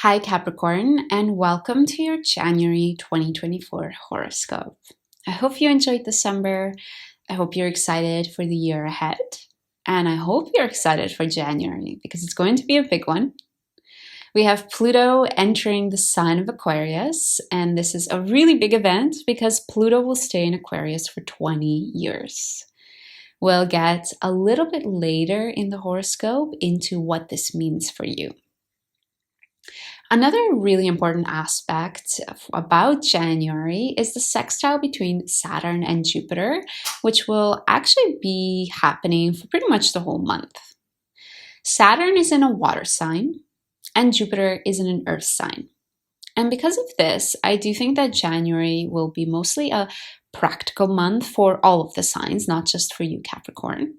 Hi Capricorn, and welcome to your January 2024 horoscope. I hope you enjoyed December. I hope you're excited for the year ahead. And I hope you're excited for January because it's going to be a big one. We have Pluto entering the sign of Aquarius, and this is a really big event because Pluto will stay in Aquarius for 20 years. We'll get a little bit later in the horoscope into what this means for you. Another really important aspect about January is the sextile between Saturn and Jupiter, which will actually be happening for pretty much the whole month. Saturn is in a water sign and Jupiter is in an earth sign. And because of this, I do think that January will be mostly a practical month for all of the signs, not just for you, Capricorn.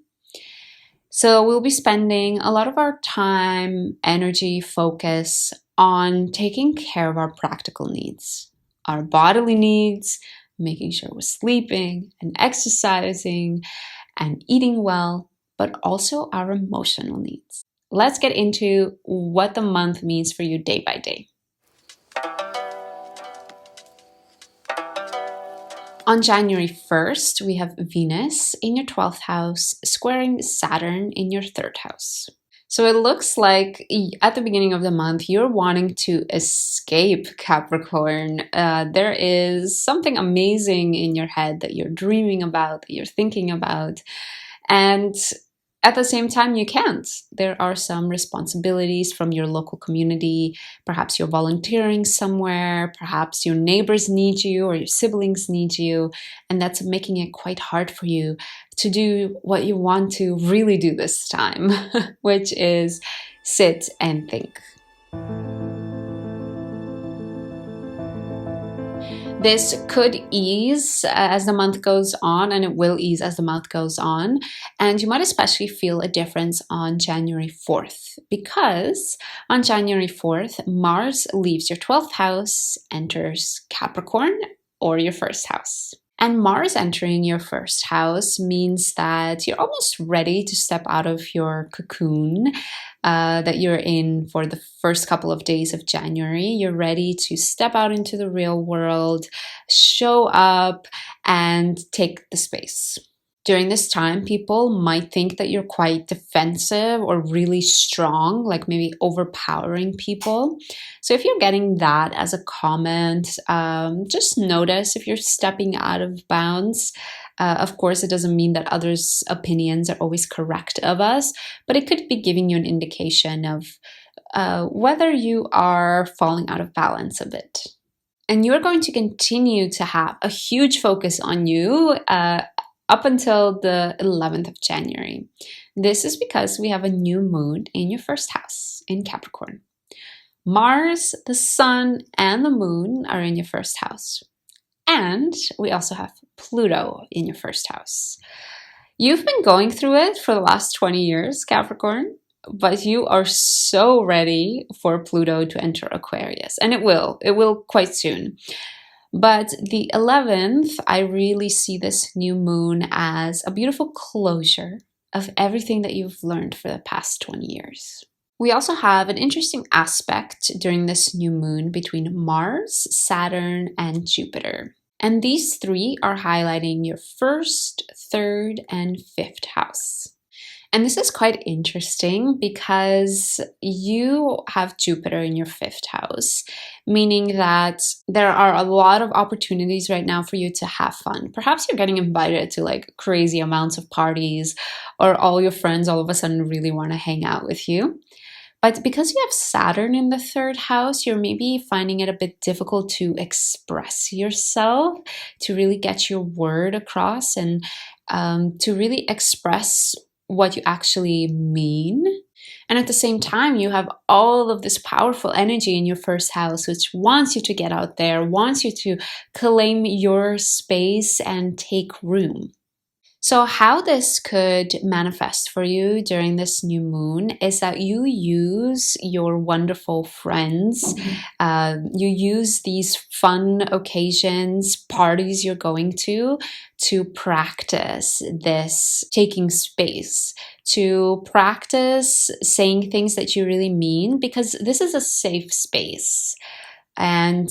So we'll be spending a lot of our time, energy, focus on taking care of our practical needs, our bodily needs, making sure we're sleeping and exercising and eating well, but also our emotional needs. Let's get into what the month means for you day by day. On January 1st, we have Venus in your 12th house, squaring Saturn in your 3rd house. So it looks like at the beginning of the month, you're wanting to escape, Capricorn. There is something amazing in your head that you're dreaming about, that you're thinking about. And at the same time, you can't. There are some responsibilities from your local community. Perhaps you're volunteering somewhere. Perhaps your neighbors need you or your siblings need you. And that's making it quite hard for you to do what you want to really do this time, which is sit and think. This could ease as the month goes on, and it will ease as the month goes on. And you might especially feel a difference on January 4th, because on January 4th, Mars leaves your 12th house, enters Capricorn or your 1st house. And Mars entering your 1st house means that you're almost ready to step out of your cocoon that you're in for the first couple of days of January. You're ready to step out into the real world, show up, and take the space. During this time, people might think that you're quite defensive or really strong, like maybe overpowering people. So if you're getting that as a comment, just notice if you're stepping out of bounds. Of course, it doesn't mean that others' opinions are always correct of us, but it could be giving you an indication of whether you are falling out of balance a bit. And you're going to continue to have a huge focus on you up until the 11th of January. This is because we have a new moon in your 1st house in Capricorn. Mars, the sun, and the moon are in your 1st house. And we also have Pluto in your 1st house. You've been going through it for the last 20 years, Capricorn, but you are so ready for Pluto to enter Aquarius. And it will quite soon. But the 11th, I really see this new moon as a beautiful closure of everything that you've learned for the past 20 years. We also have an interesting aspect during this new moon between Mars, Saturn, and Jupiter. And these three are highlighting your 1st, 3rd, and 5th house. And this is quite interesting because you have Jupiter in your 5th house, meaning that there are a lot of opportunities right now for you to have fun. Perhaps you're getting invited to like crazy amounts of parties, or all your friends all of a sudden really want to hang out with you. But because you have Saturn in the 3rd house, you're maybe finding it a bit difficult to express yourself, to really get your word across, and to really express what you actually mean. And at the same time, you have all of this powerful energy in your 1st house, which wants you to get out there, wants you to claim your space and take room. So, how this could manifest for you during this new moon is that you use your wonderful friends, you use these fun occasions, parties you're going to practice this taking space, to practice saying things that you really mean, because this is a safe space. And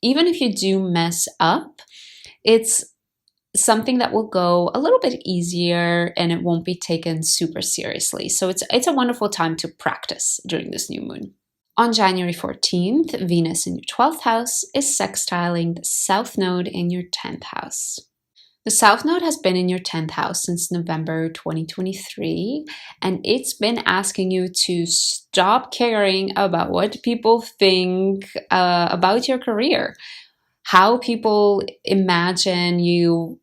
even if you do mess up, it's something that will go a little bit easier and it won't be taken super seriously. So it's a wonderful time to practice during this new moon. On January 14th, Venus in your 12th house is sextiling the South Node in your 10th house. The South Node has been in your 10th house since November 2023, and it's been asking you to stop caring about what people think about your career, how people imagine you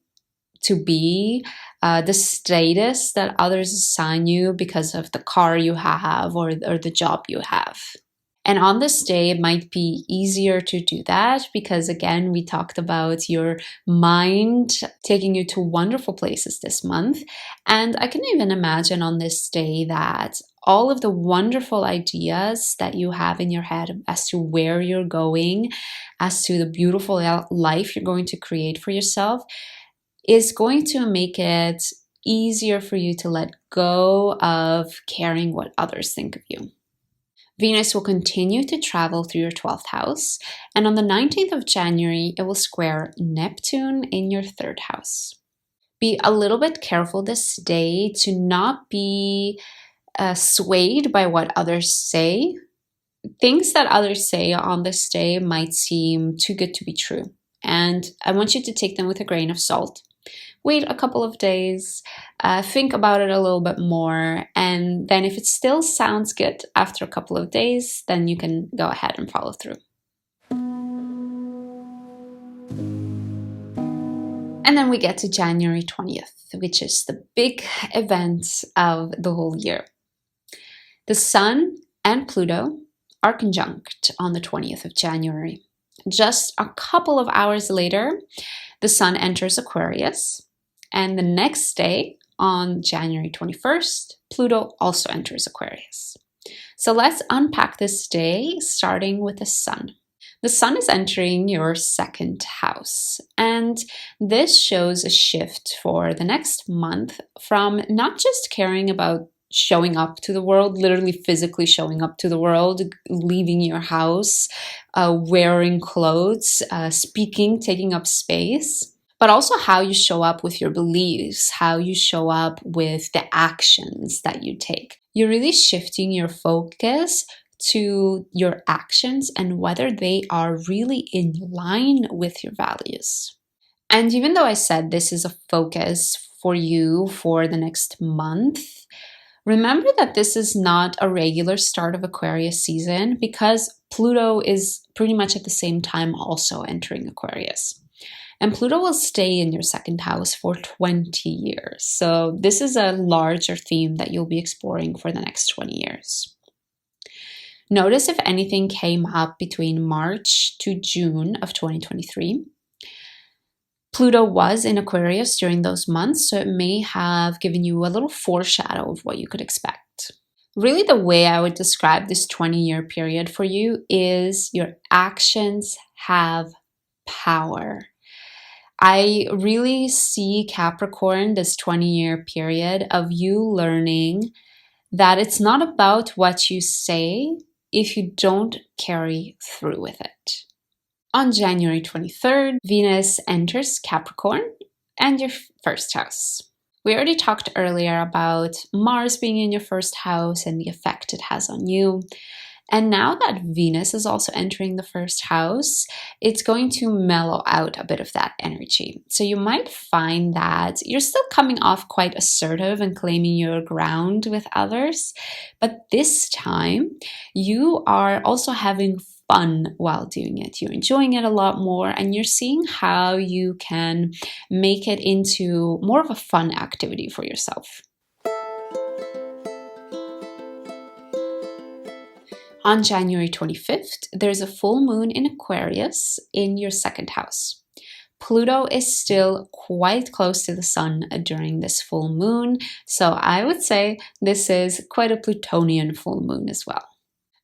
to be, the status that others assign you because of the car you have or the job you have. And on this day, it might be easier to do that because, again, we talked about your mind taking you to wonderful places this month. And I can even imagine on this day that all of the wonderful ideas that you have in your head as to where you're going, as to the beautiful life you're going to create for yourself, is going to make it easier for you to let go of caring what others think of you. Venus will continue to travel through your 12th house, and on the 19th of January, it will square Neptune in your 3rd house. Be a little bit careful this day to not be swayed by what others say. Things that others say on this day might seem too good to be true, and I want you to take them with a grain of salt. Wait a couple of days, think about it a little bit more, and then if it still sounds good after a couple of days, then you can go ahead and follow through. And then we get to January 20th, which is the big event of the whole year. The Sun and Pluto are conjunct on the 20th of January. Just a couple of hours later, the Sun enters Aquarius. And the next day, on January 21st, Pluto also enters Aquarius. So let's unpack this day, starting with the Sun. The Sun is entering your 2nd house, and this shows a shift for the next month from not just caring about showing up to the world, literally physically showing up to the world, leaving your house, wearing clothes, speaking, taking up space, but also how you show up with your beliefs, how you show up with the actions that you take. You're really shifting your focus to your actions and whether they are really in line with your values. And even though I said this is a focus for you for the next month, remember that this is not a regular start of Aquarius season because Pluto is pretty much at the same time also entering Aquarius. And Pluto will stay in your 2nd house for 20 years. So this is a larger theme that you'll be exploring for the next 20 years. Notice if anything came up between March to June of 2023. Pluto was in Aquarius during those months, so it may have given you a little foreshadow of what you could expect. Really, the way I would describe this 20-year period for you is your actions have power. I really see Capricorn, this 20-year period of you learning that it's not about what you say if you don't carry through with it. On January 23rd, Venus enters Capricorn and your 1st house. We already talked earlier about Mars being in your 1st house and the effect it has on you. And now that Venus is also entering the 1st house, it's going to mellow out a bit of that energy. So you might find that you're still coming off quite assertive and claiming your ground with others. But this time, you are also having fun while doing it. You're enjoying it a lot more and you're seeing how you can make it into more of a fun activity for yourself. On January 25th, there's a full moon in Aquarius in your 2nd house. Pluto is still quite close to the sun during this full moon, so I would say this is quite a Plutonian full moon as well.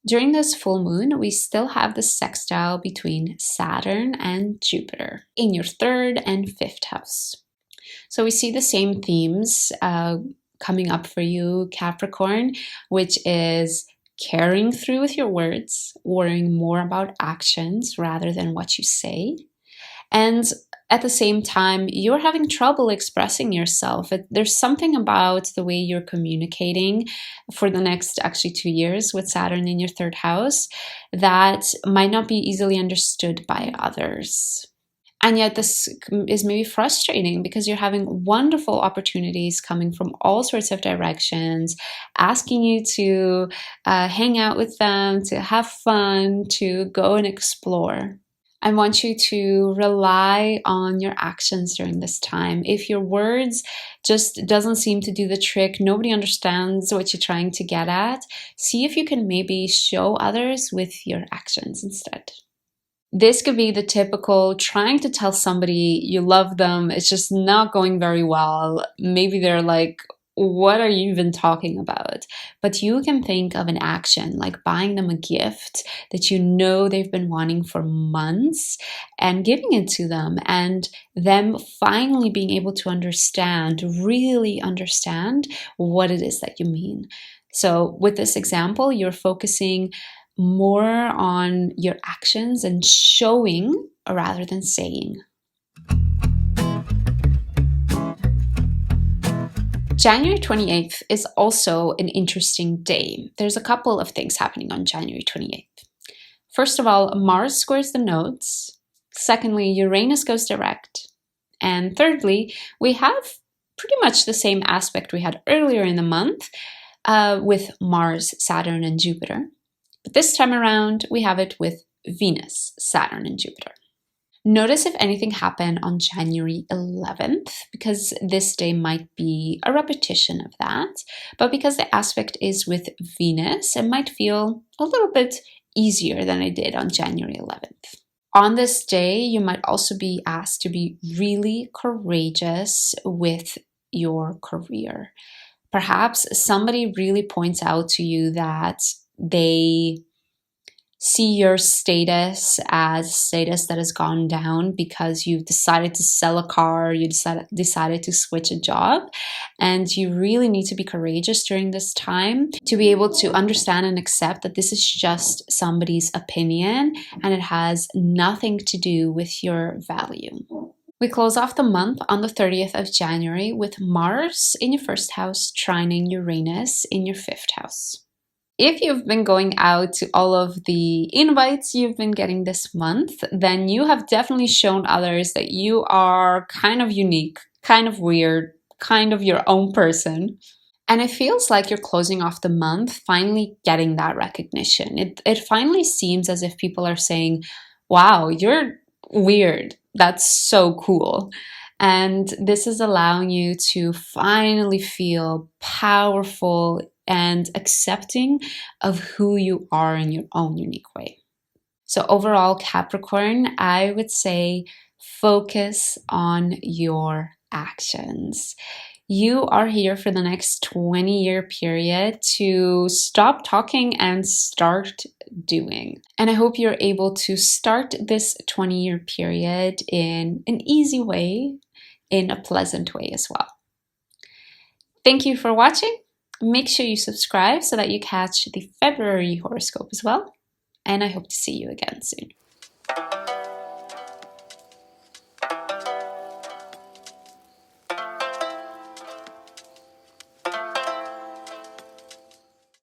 During this full moon, we still have the sextile between Saturn and Jupiter in your 3rd and 5th house. So we see the same themes coming up for you, Capricorn, which is carrying through with your words, worrying more about actions rather than what you say. And at the same time, you're having trouble expressing yourself. There's something about the way you're communicating for the next actually 2 years with Saturn in your 3rd house that might not be easily understood by others. And yet this is maybe frustrating because you're having wonderful opportunities coming from all sorts of directions, asking you to hang out with them, to have fun, to go and explore. I want you to rely on your actions during this time. If your words just doesn't seem to do the trick, nobody understands what you're trying to get at, see if you can maybe show others with your actions instead. This could be the typical trying to tell somebody you love them, it's just not going very well. Maybe they're like, what are you even talking about? But you can think of an action like buying them a gift that you know they've been wanting for months and giving it to them, and them finally being able to understand, really understand what it is that you mean. So with this example, you're focusing more on your actions and showing rather than saying. January 28th is also an interesting day. There's a couple of things happening on January 28th. First of all, Mars squares the nodes. Secondly, Uranus goes direct. And thirdly, we have pretty much the same aspect we had earlier in the month with Mars, Saturn, and Jupiter. But this time around, we have it with Venus, Saturn, and Jupiter. Notice if anything happened on January 11th, because this day might be a repetition of that. But because the aspect is with Venus, it might feel a little bit easier than it did on January 11th. On this day, you might also be asked to be really courageous with your career. Perhaps somebody really points out to you that they see your status as status that has gone down because you've decided to sell a car, you decided to switch a job, and you really need to be courageous during this time to be able to understand and accept that this is just somebody's opinion and it has nothing to do with your value. We close off the month on the 30th of January with Mars in your 1st house trining Uranus in your 5th house. If you've been going out to all of the invites you've been getting this month, then you have definitely shown others that you are kind of unique, kind of weird, kind of your own person. And it feels like you're closing off the month, finally getting that recognition. It finally seems as if people are saying, wow, you're weird. That's so cool. And this is allowing you to finally feel powerful and accepting of who you are in your own unique way. So overall, Capricorn, I would say focus on your actions. You are here for the next 20-year period to stop talking and start doing. And I hope you're able to start this 20-year period in an easy way, in a pleasant way as well. Thank you for watching. Make sure you subscribe so that you catch the February horoscope as well. And I hope to see you again soon.